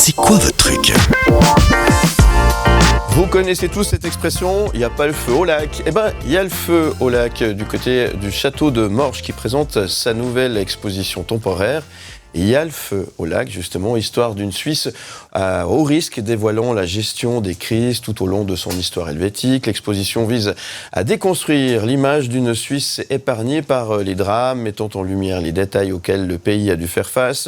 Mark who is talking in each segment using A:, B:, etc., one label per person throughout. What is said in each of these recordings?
A: C'est quoi votre truc ?
B: Vous connaissez tous cette expression, il n'y a pas le feu au lac. Eh ben, il y a le feu au lac du côté du château de Morges qui présente sa nouvelle exposition temporaire. Et il y a le feu au lac, justement, histoire d'une Suisse à haut risque, dévoilant la gestion des crises tout au long de son histoire helvétique. L'exposition vise à déconstruire l'image d'une Suisse épargnée par les drames, mettant en lumière les détails auxquels le pays a dû faire face.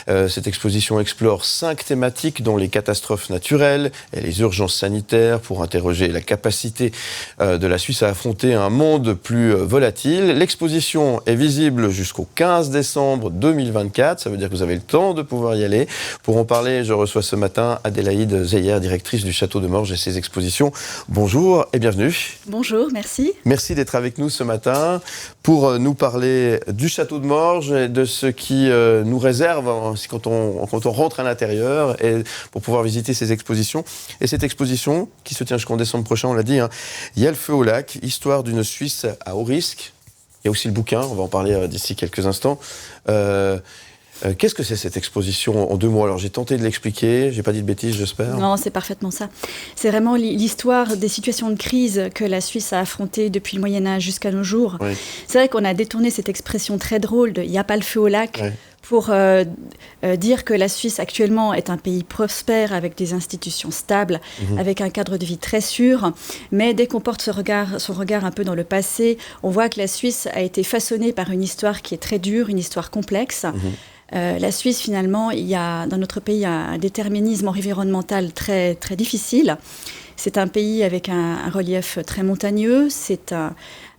B: Cette exposition explore 5 thématiques, dont les catastrophes naturelles et les urgences sanitaires, pour interroger la capacité de la Suisse à affronter un monde plus volatile. L'exposition est visible jusqu'au 15 décembre 2024. Ça veut dire que vous avez le temps de pouvoir y aller. Pour en parler, je reçois ce matin Adélaïde Zeyer, directrice du Château de Morges et ses expositions. Bonjour et bienvenue.
C: Bonjour, merci.
B: Merci d'être avec nous ce matin pour nous parler du Château de Morges et de ce qui nous réserve quand on rentre à l'intérieur et pour pouvoir visiter ces expositions. Et cette exposition, qui se tient jusqu'en décembre prochain, on l'a dit, il y a le feu au lac, histoire d'une Suisse à haut risque. Il y a aussi le bouquin, on va en parler d'ici quelques instants. Qu'est-ce que c'est cette exposition en 2 mots ? Alors j'ai tenté de l'expliquer, j'ai pas dit de bêtises, j'espère.
C: Non, c'est parfaitement ça. C'est vraiment l'histoire des situations de crise que la Suisse a affrontées depuis le Moyen-Âge jusqu'à nos jours. Oui. C'est vrai qu'on a détourné cette expression très drôle de « il n'y a pas le feu au lac ». Oui. Pour dire que la Suisse actuellement est un pays prospère avec des institutions stables, avec un cadre de vie très sûr. Mais dès qu'on porte son regard un peu dans le passé, on voit que la Suisse a été façonnée par une histoire qui est très dure, une histoire complexe. La Suisse, finalement, dans notre pays, un déterminisme environnemental très, très difficile. C'est un pays avec un relief très montagneux. C'est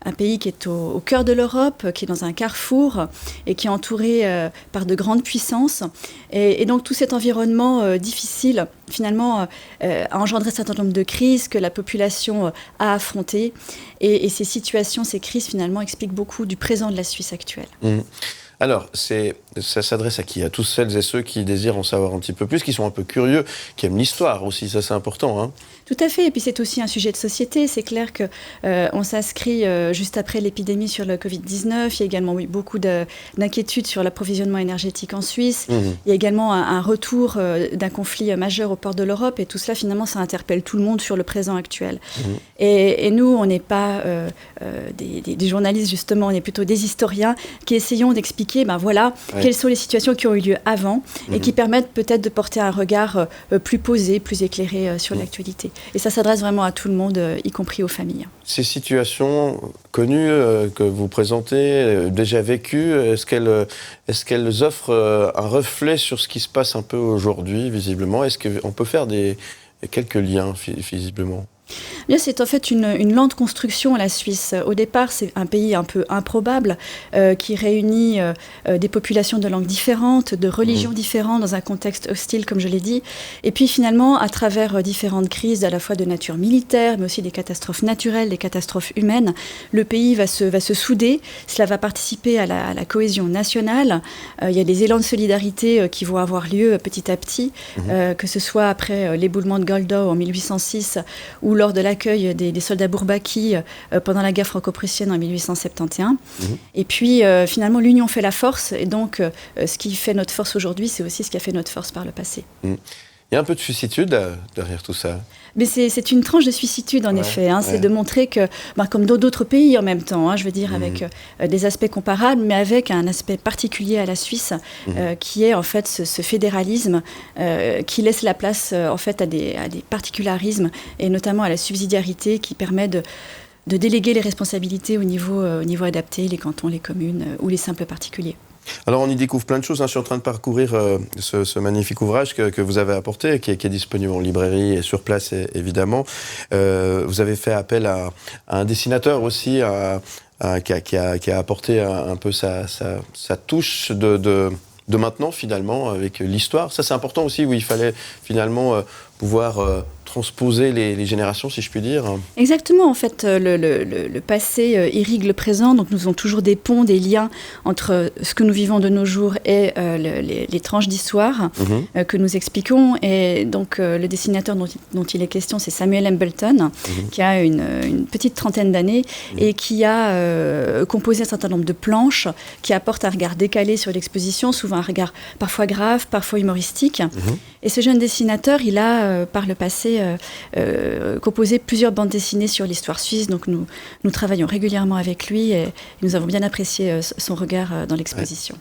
C: un pays qui est au cœur de l'Europe, qui est dans un carrefour et qui est entouré par de grandes puissances. Et donc tout cet environnement difficile, finalement, a engendré un certain nombre de crises que la population a affrontées. Et ces situations, ces crises, finalement, expliquent beaucoup du présent de la Suisse actuelle.
B: Alors, ça s'adresse à qui ? À tous celles et ceux qui désirent en savoir un petit peu plus, qui sont un peu curieux, qui aiment l'histoire aussi, ça c'est important. Hein.
C: Tout à fait, et puis c'est aussi un sujet de société. C'est clair qu'on s'inscrit juste après l'épidémie sur le Covid-19. Il y a également beaucoup d'inquiétudes sur l'approvisionnement énergétique en Suisse. Il y a également un retour d'un conflit majeur au port de l'Europe, et tout cela, finalement, ça interpelle tout le monde sur le présent actuel. Et nous, on n'est pas des journalistes, justement, on est plutôt des historiens qui essayons d'expliquer quelles sont les situations qui ont eu lieu avant et qui permettent peut-être de porter un regard plus posé, plus éclairé sur l'actualité. Et ça s'adresse vraiment à tout le monde, y compris aux familles.
B: Ces situations connues que vous présentez, déjà vécues, est-ce qu'elles offrent un reflet sur ce qui se passe un peu aujourd'hui, visiblement ? Est-ce qu'on peut faire quelques liens, visiblement ?
C: Bien, c'est en fait une lente construction, la Suisse. Au départ, c'est un pays un peu improbable qui réunit des populations de langues différentes, de religions différentes dans un contexte hostile, comme je l'ai dit. Et puis finalement, à travers différentes crises, à la fois de nature militaire, mais aussi des catastrophes naturelles, des catastrophes humaines, le pays va se souder. Cela va participer à la cohésion nationale. Il y a des élans de solidarité qui vont avoir lieu petit à petit, que ce soit après l'éboulement de Goldau en 1806 ou lors de l'accueil des soldats Bourbaki pendant la guerre franco-prussienne en 1871. Et puis, finalement, l'union fait la force. Et donc, ce qui fait notre force aujourd'hui, c'est aussi ce qui a fait notre force par le passé. Il
B: y a un peu de suicitude derrière tout ça.
C: Mais c'est une tranche de suicitude, en effet. C'est de montrer que, comme dans d'autres pays en même temps, avec des aspects comparables, mais avec un aspect particulier à la Suisse, qui est en fait ce fédéralisme qui laisse la place en fait à des particularismes, et notamment à la subsidiarité qui permet de déléguer les responsabilités au niveau adapté, les cantons, les communes ou les simples particuliers.
B: Alors on y découvre plein de choses, Je suis en train de parcourir ce magnifique ouvrage que vous avez apporté, qui est disponible en librairie et sur place évidemment. Vous avez fait appel à un dessinateur aussi, qui a apporté un peu sa touche de maintenant finalement avec l'histoire. Ça c'est important aussi, où il fallait finalement pouvoir transposer les générations, si je puis dire.
C: Exactement, en fait, le passé irrigue le présent, donc nous avons toujours des ponts, des liens entre ce que nous vivons de nos jours et les tranches d'histoire que nous expliquons. Et donc le dessinateur dont il est question, c'est Samuel Hambleton, qui a une petite trentaine d'années et qui a composé un certain nombre de planches qui apportent un regard décalé sur l'exposition, souvent un regard parfois grave, parfois humoristique. Et ce jeune dessinateur, il a, par le passé, composé plusieurs bandes dessinées sur l'histoire suisse. Donc nous travaillons régulièrement avec lui et nous avons bien apprécié son regard dans l'exposition.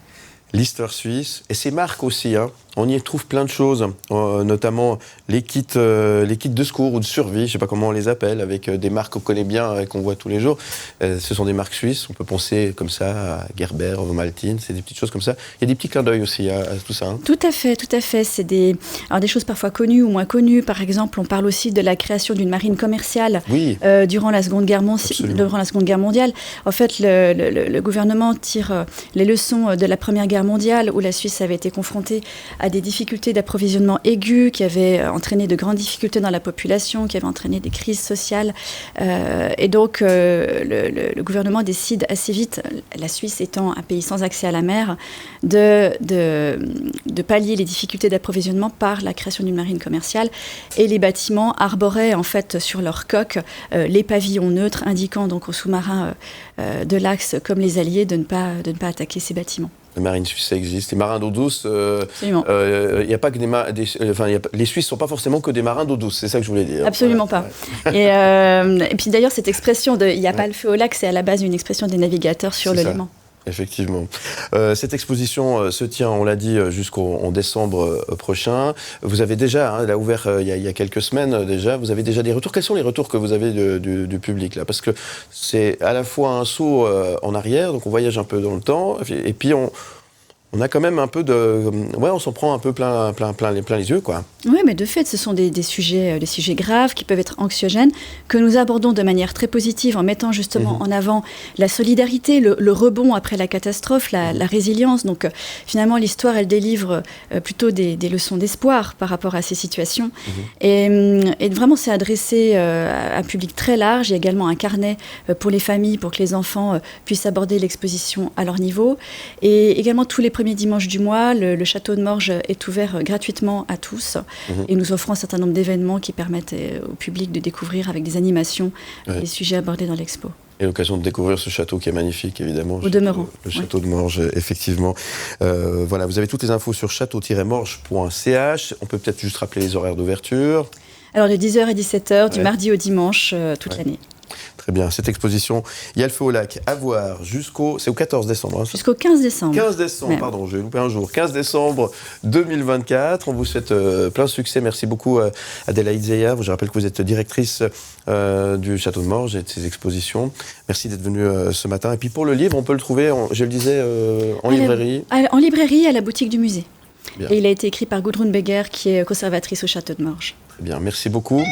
B: L'histoire suisse et ses marques aussi. On y trouve plein de choses, notamment les kits de secours ou de survie, je ne sais pas comment on les appelle, avec des marques qu'on connaît bien et qu'on voit tous les jours. Ce sont des marques suisses, on peut penser comme ça à Gerber, Vomaltine, c'est des petites choses comme ça. Il y a des petits clins d'œil aussi à tout ça.
C: Tout à fait. C'est des choses parfois connues ou moins connues. Par exemple, on parle aussi de la création d'une marine commerciale durant la Seconde Guerre mondiale. En fait, le gouvernement tire les leçons de la Première Guerre mondiale, où la Suisse avait été confrontée à des difficultés d'approvisionnement aiguës qui avaient entraîné de grandes difficultés dans la population, qui avaient entraîné des crises sociales. Et donc, le gouvernement décide assez vite, la Suisse étant un pays sans accès à la mer, de pallier les difficultés d'approvisionnement par la création d'une marine commerciale. Et les bâtiments arboraient en fait sur leur coque les pavillons neutres, indiquant donc aux sous-marins de l'Axe comme les Alliés de ne pas attaquer ces bâtiments.
B: La marine suisse, ça existe. Les marins d'eau douce, y a pas que les Suisses ne sont pas forcément que des marins d'eau douce, c'est ça que je voulais dire.
C: Absolument pas. Et puis d'ailleurs, cette expression de « il n'y a pas le feu au lac », c'est à la base une expression des navigateurs sur le Léman.
B: Effectivement. Cette exposition se tient, on l'a dit, jusqu'en décembre prochain. Vous avez déjà, elle a ouvert il y a quelques semaines déjà, vous avez déjà des retours. Quels sont les retours que vous avez du public là? Parce que c'est à la fois un saut en arrière, donc on voyage un peu dans le temps, et puis on a quand même un peu de... Ouais, on s'en prend un peu plein les yeux, quoi.
C: Oui, mais de fait, ce sont des sujets graves qui peuvent être anxiogènes, que nous abordons de manière très positive en mettant justement en avant la solidarité, le rebond après la catastrophe, la résilience. Donc finalement, l'histoire, elle délivre plutôt des leçons d'espoir par rapport à ces situations. Et vraiment, c'est adressé à un public très large. Il y a également un carnet pour les familles, pour que les enfants puissent aborder l'exposition à leur niveau. Et également, tous les premiers dimanches du mois, le château de Morges est ouvert gratuitement à tous. Et nous offrons un certain nombre d'événements qui permettent au public de découvrir avec des animations les sujets abordés dans l'expo.
B: Et l'occasion de découvrir ce château qui est magnifique, évidemment.
C: Au demeurant.
B: Le château de Morges, effectivement. Voilà, vous avez toutes les infos sur château-morges.ch. On peut peut-être juste rappeler les horaires d'ouverture.
C: Alors de 10h à 17h, du mardi au dimanche, toute l'année.
B: Très bien. Cette exposition, il y a le feu au lac à voir c'est au 14 décembre.
C: Jusqu'au 15 décembre.
B: 15 décembre, pardon, j'ai loupé un jour. 15 décembre 2024. On vous souhaite plein de succès. Merci beaucoup, Adélaïde Zeyer. Je rappelle que vous êtes directrice du Château de Morges et de ses expositions. Merci d'être venue ce matin. Et puis pour le livre, on peut le trouver, je le disais, en librairie.
C: En librairie, à la boutique du musée.
B: Bien.
C: Et il a été écrit par Gudrun Beger, qui est conservatrice au Château de Morges.
B: Très bien, merci beaucoup.